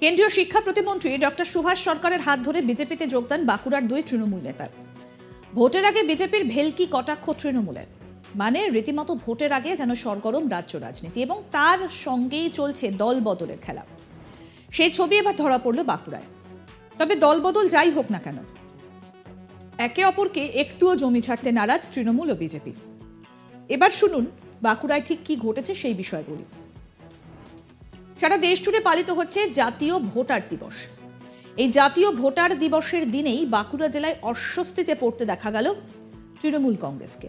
কেন্দ্রীয় শিক্ষা প্রতিমন্ত্রী ডক্টর সুভাষ সরকারের হাত ধরে বিজেপিতে যোগদান বাঁকুড়ার দুই তৃণমূল নেতার। ভোটের আগে বিজেপির ভেলকি কটাক্ষ তৃণমূলের, মানে রীতিমতো ভোটের আগে যেন সরগরম রাজ্য রাজনীতি এবং তার সঙ্গেই চলছে দল বদলের খেলা। সেই ছবি এবার ধরা পড়ল বাঁকুড়ায়। তবে দল বদল যাই হোক না কেন, একে অপরকে একটুও জমি ছাড়তে নারাজ তৃণমূল ও বিজেপি। এবার শুনুন বাঁকুড়ায় ঠিক কি ঘটেছে সেই বিষয়গুলি। সারা দেশ জুড়ে পালিত হচ্ছে জাতীয় ভোটার দিবস। এই জাতীয় ভোটার দিবসের দিনেই বাঁকুড়া জেলায় অস্বস্তিতে পড়তে দেখা গেল তৃণমূল কংগ্রেসকে।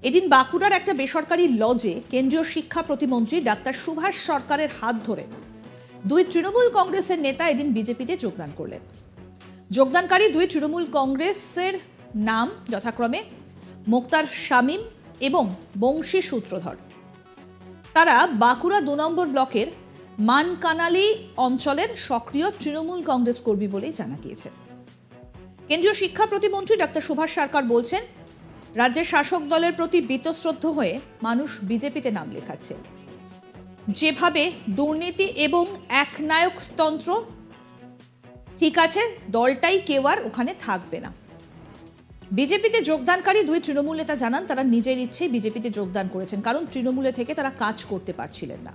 এদিন বাঁকুড়ার একটা বেসরকারি লজে কেন্দ্রীয় শিক্ষা প্রতিমন্ত্রী ডাক্তার সুভাষ সরকারের হাত ধরে দুই তৃণমূল কংগ্রেসের নেতা এদিন বিজেপিতে যোগদান করলেন। যোগদানকারী দুই তৃণমূল কংগ্রেসের নাম যথাক্রমে মোক্তার শামীম এবং বংশী সূত্রধর। তারা বাঁকুড়া ২ নম্বর ব্লকের মানকানালি অঞ্চলের সক্রিয় তৃণমূল কংগ্রেস কর্মী বলেই জানা গিয়েছে। কেন্দ্রীয় শিক্ষা প্রতিমন্ত্রী ডাক্তার সুভাষ সরকার বলছেন, রাজ্যের শাসক দলের প্রতি বীতশ্রদ্ধ হয়ে মানুষ বিজেপিতে নাম লেখাচ্ছে। যেভাবে দুর্নীতি এবং একনায়কতন্ত্র, ঠিক আছে, দলটাই কেউ আর ওখানে থাকবে না। বিজেপিতে যোগদানকারী দুই তৃণমূল নেতা জানান, তারা নিজের ইচ্ছে বিজেপিতে যোগদান করেছেন, কারণ তৃণমূলে থেকে তারা কাজ করতে পারছিলেন না।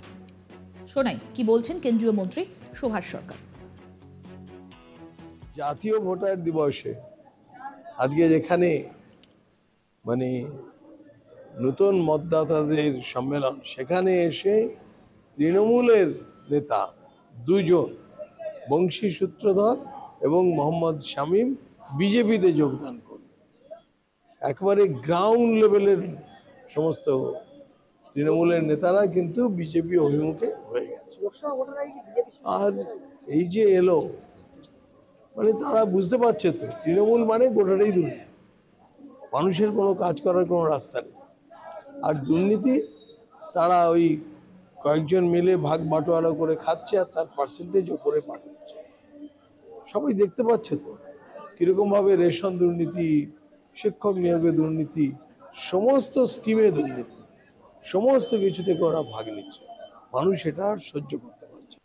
শোনাই কি বলছেন কেন্দ্রীয় মন্ত্রী সুভাষ সরকার। জাতীয় ভোটার দিবসে আজকে যেখানে নতুন মতদাতাদের সম্মেলন, সেখানে এসে তৃণমূলের নেতা দুজন বংশী সূত্রধর এবং মোহাম্মদ শামীম বিজেপিতে যোগদান করল। একবারে গ্রাউন্ড লেভেলের সমস্ত তৃণমূলের নেতারা কিন্তু বিজেপি অভিমুখে হয়ে গেছে। আর এই যে এলো, তারা বুঝতে পারছে তো তৃণমূল মানে গোটাটাই দুর্নীতি, মানুষের কোনো কাজ করার কোনো রাস্তা নেই। আর দুর্নীতি তারা ওই কয়েকজন মিলে ভাগ বাটোয়ারা করে খাচ্ছে আর তার পার্সেন্টেজ ওপরে পাঠাচ্ছে। সবাই দেখতে পাচ্ছে তো কিরকম ভাবে রেশন দুর্নীতি, শিক্ষক নিয়োগে দুর্নীতি, সমস্ত স্কিমে দুর্নীতি, সমস্ত কিছু থেকে ওরা ভাগ নিচ্ছে। মানুষ এটা আর সহ্য করতে পারছে।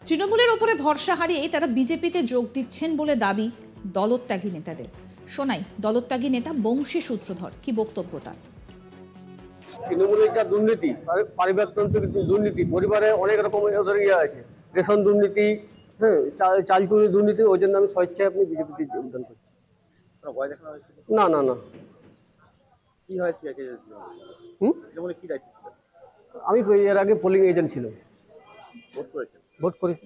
তৃণমূলের ওপরে ভরসা হারিয়ে তারা বিজেপিতে যোগ দিচ্ছেন বলে দাবি দলত্যাগী নেতাদের। শোনাই দলত্যাগী নেতা বংশী সূত্রধর কি বক্তব্য তার। তৃণমূলের যা দুর্নীতি, পারিবারতন্ত্রের দুর্নীতি, পরিবারে অনেক রকম আছে, রেশন দুর্নীতি, হ্যাঁ, চাল চুরি দুর্নীতি, ওই জন্য আমি স্বেচ্ছায় আপনি বিজেপিতে যোগদান করছি। না না না, আমি এর আগে পোলিং এজেন্ট ছিল, ভোট করেছি।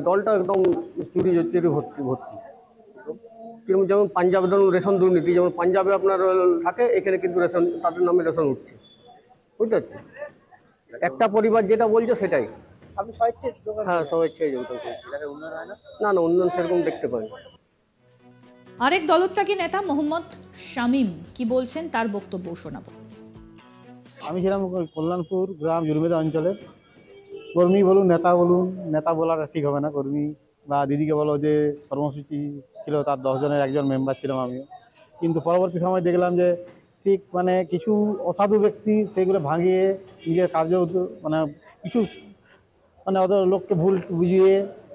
দলটা একদম চুরি ভর্তি। যেমন পাঞ্জাবে ধরুন রেশন দুর্নীতি, যেমন পাঞ্জাবে আপনার থাকে, এখানে কিন্তু রেশন তাদের নামে রেশন উঠছে, বুঝতে পারছি। একটা পরিবার যেটা বলছো সেটাই। হ্যাঁ, স্বেচ্ছায় যোগদান করছি। না না, উন্নয়ন সেরকম দেখতে পাই। আরেক দলত্যাগী নেতা মোহাম্মদ শামীম কি বলছেন তার বক্তব্য শোনাবো। আমি ছিলাম কল্যাণপুর গ্রাম জুরবেদা অঞ্চলের কর্মী বলুন, নেতা বলাটা ঠিক হবে না, কর্মী বা দিদিকে বলো যে কর্মসূচি ছিল তার 10 জনের একজন মেম্বার ছিলাম আমিও। কিন্তু পরবর্তী সময় দেখলাম যে ঠিক কিছু অসাধু ব্যক্তি সেগুলো ভাঙিয়ে নিজের কার্য কিছু ওদের লোককে ভুল বুঝিয়ে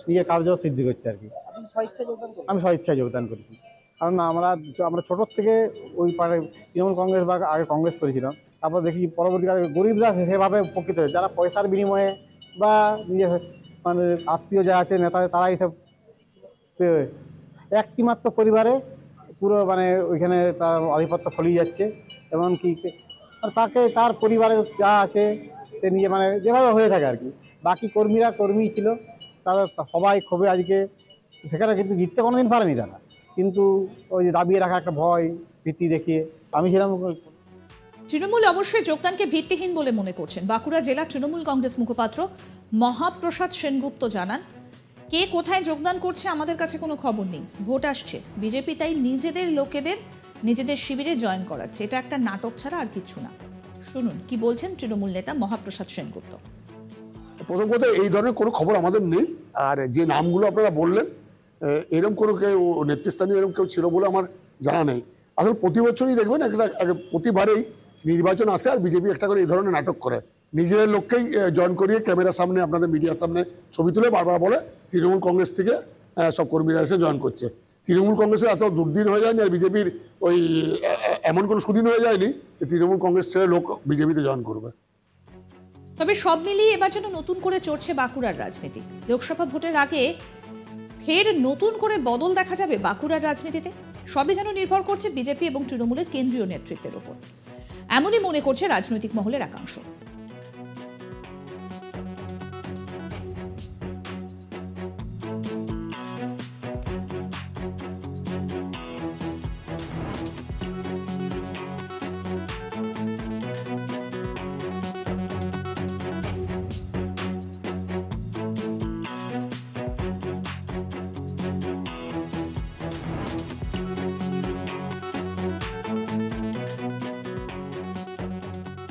নিজের কার্য সিদ্ধি করছে আর কি। আমি স্বেচ্ছায় যোগদান করেছি, কারণ আমরা ছোটোর থেকে ওই তৃণমূল কংগ্রেস বা আগে কংগ্রেস করেছিলাম। তারপর দেখি পরবর্তীকালে গরিবরা সেভাবে উপকৃত হয়েছে, যারা পয়সার বিনিময়ে বা নিজের আত্মীয় যা আছে নেতা, তারা এইসব একটি মাত্র পরিবারে পুরো ওইখানে তার আধিপত্য ফলিয়ে যাচ্ছে। এমনকি তাকে তার পরিবারে যা আছে সে নিজে যেভাবে হয়ে থাকে আর কি। বাকি কর্মী ছিল, তারা সবাই ক্ষোভে আজকে সেখানে কিন্তু জিততে কোনোদিন পারেনি তারা, কিন্তু ওই যে দাবিয়ে রাখা একটা ভয় ভীতি দেখিয়ে। আমি ছিলাম। তৃণমূল অবশ্যই যোগদানকে ভিত্তিহীন বলে মনে করছেন বাঁকুড়া জেলা তৃণমূল কংগ্রেস মুখপাত্র মহাপ্রসাদ সেনগুপ্ত জানান, কে কোথায় যোগদান করছে আমাদের কাছে কোনো খবর নেই। ভোট আসছে, বিজেপি তাই নিজেদের লোকেদের নিজেদের শিবিরে জয়েন করাচ্ছে। এটা একটা নাটক ছাড়া আর কিছু না। শুনুন কি বলছেন তৃণমূল নেতা মহাপ্রসাদ সেনগুপ্ত। প্রথম কথা, এই ধরনের কোনো খবর আমাদের নেই। আর যে নামগুলো আপনারা বললেন, এরকম কোনো কেউ নেতৃস্থানীয় এরকম কেউ ছিল বলে আমার জানা নেই। আসলে প্রতি বছরই দেখবেন প্রতিবারেই নির্বাচন আসে আর বিজেপি একটা করে এই ধরনের নাটক করে। নিজেদের লোককেই জয়েন করিয়ে ক্যামেরার সামনে আপনাদের মিডিয়ার সামনে ছবি তুলে বারবার বলে তৃণমূল কংগ্রেস থেকে সব কর্মীরা এসে জয়েন করছে। তৃণমূল কংগ্রেসের এত দুর্দিন হয়ে যায়নি আর বিজেপির ওই এমন কোনো সুদিন হয়ে যায়নি যে তৃণমূল কংগ্রেস ছেড়ে লোক বিজেপিতে জয়েন করবে। তবে সব মিলিয়ে এবার যেন নতুন করে চড়ছে বাঁকুড়ার রাজনীতি। লোকসভা ভোটের আগে ফের নতুন করে বদল দেখা যাবে বাঁকুড়ার রাজনীতিতে। সবই যেন নির্ভর করছে বিজেপি এবং তৃণমূলের কেন্দ্রীয় নেতৃত্বের উপর, এমনই মনে করছে রাজনৈতিক মহলের একাংশ।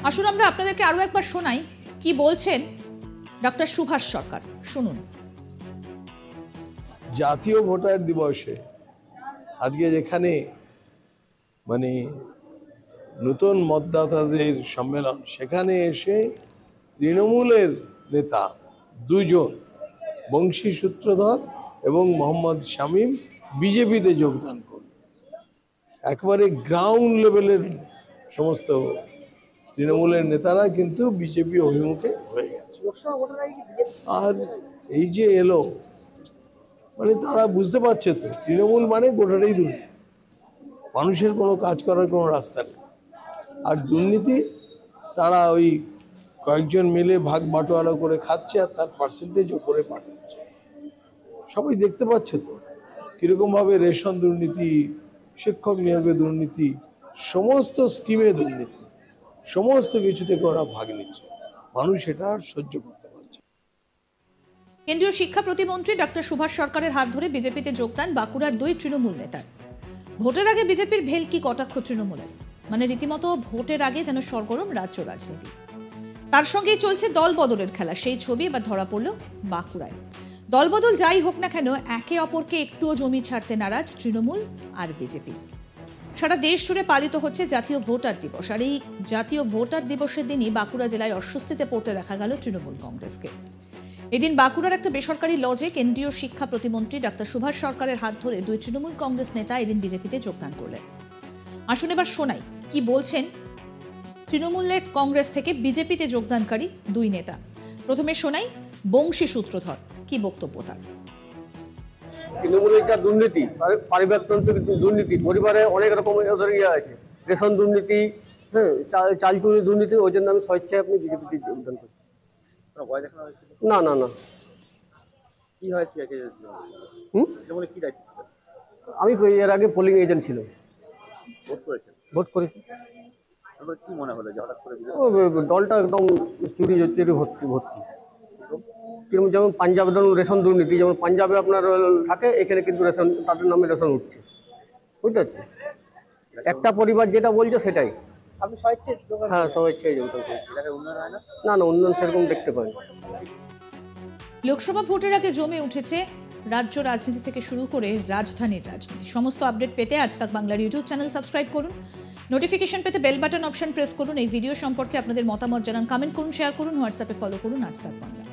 আসুন আমরা আপনাদেরকে আরো একবার শোনাই কি বলছেন ডক্টর সুভাষ সরকার। শুনুন। জাতীয় ভোটার দিবসে আজকে যেখানে মানে নতুন মতদাতাদের সম্মেলন, সেখানে এসে তৃণমূলের নেতা দুজন বংশী সূত্রধর এবং মোহাম্মদ শামীম বিজেপিতে যোগদান করল। একবারে গ্রাউন্ড লেভেলের সমস্ত তৃণমূলের নেতারা কিন্তু বিজেপি অভিমুখে হয়ে গেছে। আর এই যে এলো, মানে তারা বুঝতে পারছে তো তৃণমূল মানে গোটাটাই দুর্নীতি, মানুষের কোনো কাজ করার কোনো রাস্তা নেই। আর দুর্নীতি তারা ওই কয়েকজন মিলে ভাগ বাটোয়ারা করে খাচ্ছে আর তার পার্সেন্টেজ ওপরে পাঠাচ্ছে। সবাই দেখতে পাচ্ছে তো কীরকমভাবে রেশন দুর্নীতি, শিক্ষক নিয়োগে দুর্নীতি, সমস্ত স্কিমে দুর্নীতি, সমস্ত কিছুতে ওরা ভাগ নিচ্ছে। মানুষ এটা আর সহ্য করতে পারছে। কেন্দ্রীয় শিক্ষা প্রতিমন্ত্রী ডক্টর সুভাষ সরকারের হাত ধরে বিজেপিতে যোগদান বাঁকুড়ার দুই তৃণমূল নেতার। ভোটের আগে বিজেপির ভেলকি কটাক্ষ তৃণমূলের, মানে রীতিমতো ভোটের আগে যেন সরগরম রাজ্য রাজনীতি। তার সঙ্গেই চলছে দল বদলের খেলা। সেই ছবি এবার ধরা পড়ল বাঁকুড়ায়। দলবদল যাই হোক না কেন, একে অপরকে একটুও জমি ছাড়তে নারাজ তৃণমূল আর বিজেপি। সারা দেশ জুড়ে পালিত হচ্ছে জাতীয় ভোটার দিবস। আর এই জাতীয় ভোটার দিবসের দিনই বাঁকুড়া জেলায় অস্বস্তিতে পড়তে দেখা গেল তৃণমূল কংগ্রেসকে। এদিন বাঁকুড়ার একটা বেসরকারি লজে কেন্দ্রীয় শিক্ষা প্রতিমন্ত্রী ডক্টর সুভাষ সরকারের হাত ধরে দুই তৃণমূল কংগ্রেস নেতা এদিন বিজেপিতে যোগদান করলেন। আসুন এবার শোনাই কি বলছেন তৃণমূলের কংগ্রেস থেকে বিজেপিতে যোগদানকারী দুই নেতা। প্রথমে শোনাই বংশী সূত্রধর কি বক্তব্য তার। তৃণমূলের যা দুর্নীতি, পারিবারতন্ত্রের দুর্নীতি, পরিবারে অনেক রকম ইয়ে আছে, রেশন দুর্নীতি, হ্যাঁ, চাল চুরি দুর্নীতি, ওই জন্য আমি স্বেচ্ছায় আপনি বিজেপিতে যোগদান করছি। না না না, কি হয়েছে? আমি এর আগে পোলিং এজেন্ট ছিল, ভোট করেছি। কি মনে হলো যে হঠাৎ করে দলটা একদম চুরি ভর্তি ভর্তি। যেমন পাঞ্জাবে ধরুন রেশন দুর্নীতি, যেমন পাঞ্জাবে আপনার থাকে, এখানে কিন্তু রেশন তাদের নামে রেশন উঠছে, বুঝতে পারছি। একটা পরিবার যেটা বলছে সেটাই। আপনি স্বেচ্ছায়? হ্যাঁ, স্বেচ্ছায় যোগদান করছি। না না, উন্নয়ন সেরকম দেখতে পাই। লোকসভা ভোটের আগে জমে উঠেছে রাজ্য রাজনীতি থেকে শুরু করে রাজধানীর রাজনীতি। সমস্ত আপডেট পেতে আজ তাক বাংলার ইউটিউব চ্যানেল সাবস্ক্রাইব করুন, নোটিফিকেশন পেতে বেল বাটন অপশন প্রেস করুন। এই ভিডিও সম্পর্কে আপনাদের মতামত জানান, কমেন্ট করুন, শেয়ার করুন, হোয়াটসঅ্যাপে ফলো করুন আজ তাক বাংলা।